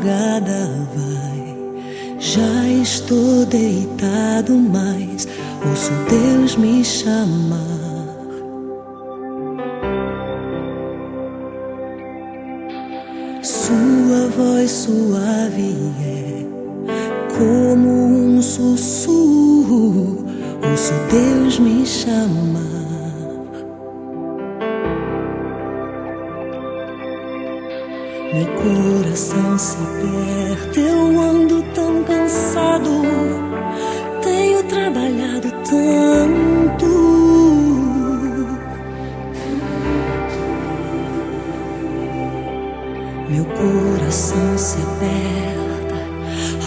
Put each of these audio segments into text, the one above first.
madrugada vai, já estou deitado, mas ouço Deus me chamar. Sua voz suave é como um sussurro, ouço Deus me chamar. Meu coração se aperta, eu ando tão cansado, tenho trabalhado tanto. Meu coração se aperta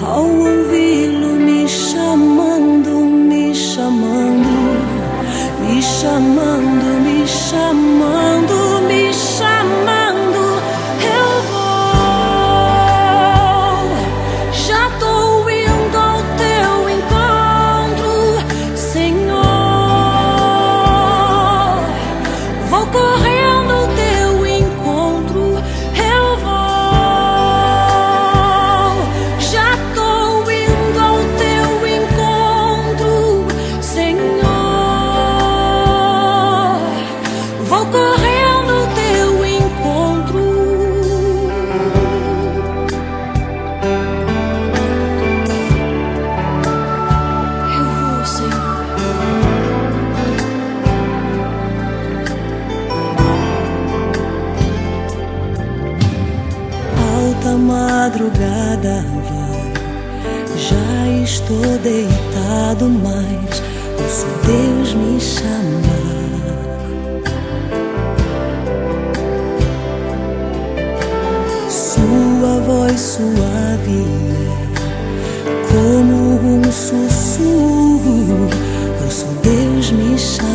ao ouvi-lo me chamando, me chamando, me chamando, me chamando, me chamando. A madrugada vai, já estou deitado, mas ouço Deus me chamar. Sua voz suave é como um sussurro, ouço Deus me chamar.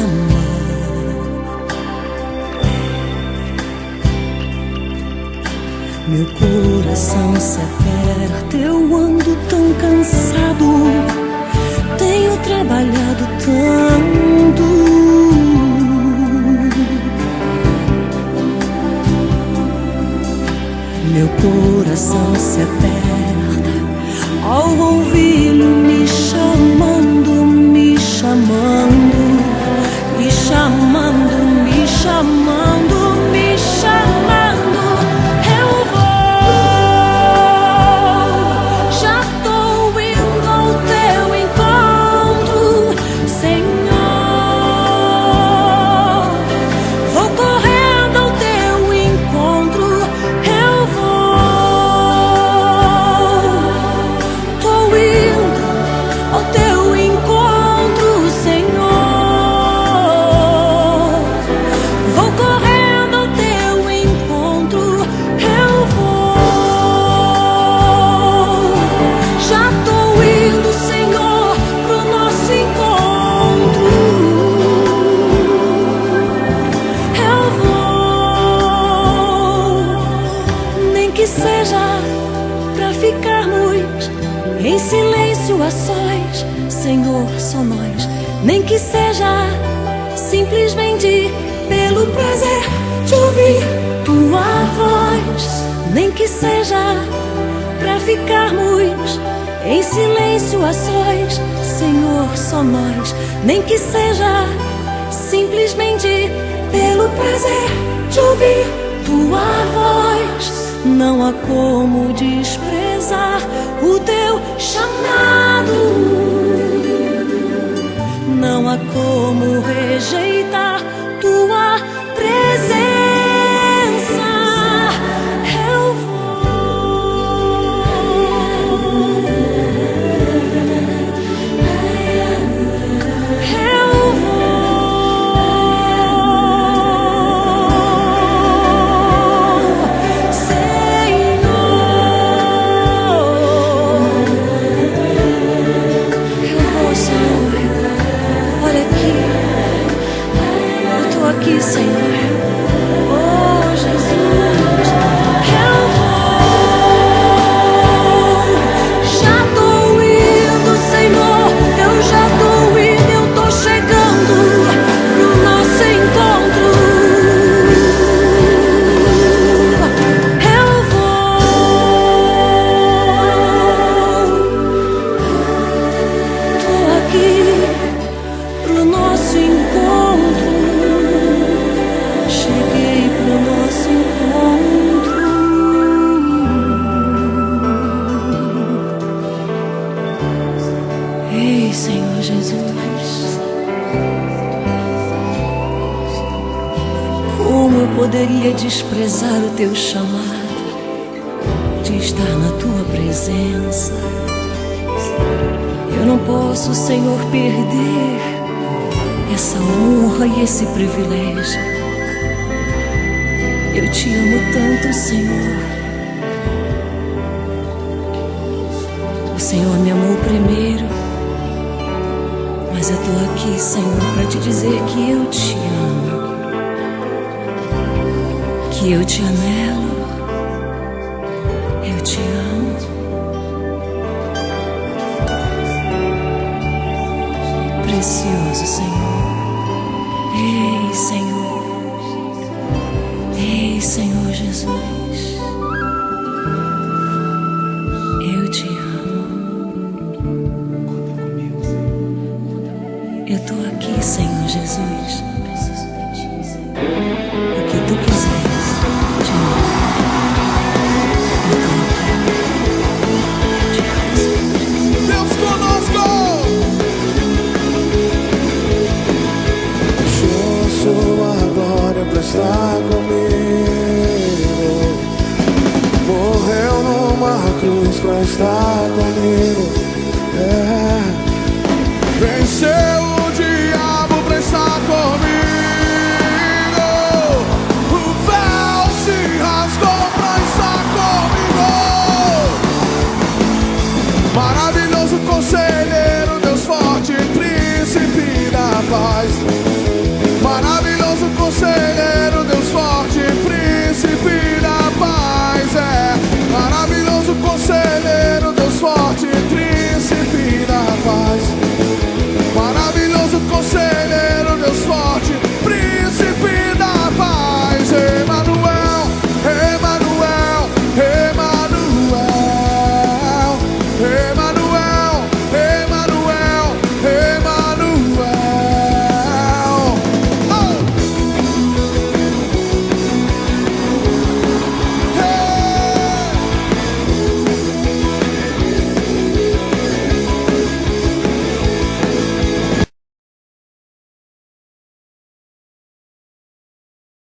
Meu coração se aperta, eu ando tão cansado, tenho trabalhado tanto. Meu coração se aperta ao ouvi-lo me chamando, me chamando, me chamando, me chamando, me chamando. Seja pra ficarmos em silêncio a sós, Senhor, só nós. Nem que seja simplesmente pelo prazer de ouvir tua voz. Nem que seja pra ficarmos em silêncio a sós, Senhor, só nós. Nem que seja simplesmente pelo prazer de ouvir tua voz. Não há como desprezar o teu chamado, não há como rejeitar tua presença. Eu vou, eu vou. Ei, Senhor Jesus, como eu poderia desprezar o teu chamado de estar na tua presença? Eu não posso, Senhor, perder essa honra e esse privilégio. Eu te amo tanto, Senhor. O Senhor me amou primeiro, mas eu tô aqui, Senhor, para te dizer que eu te amo, que eu te anelo, eu te amo. Precioso Senhor, ei Senhor, ei Senhor Jesus, eu te amo. Eu tô aqui, Senhor Jesus, o que tu quiseres de mim. Eu tô aqui. Deus conosco! Deixou sua glória pra estar comigo. Morreu numa cruz pra estar comigo.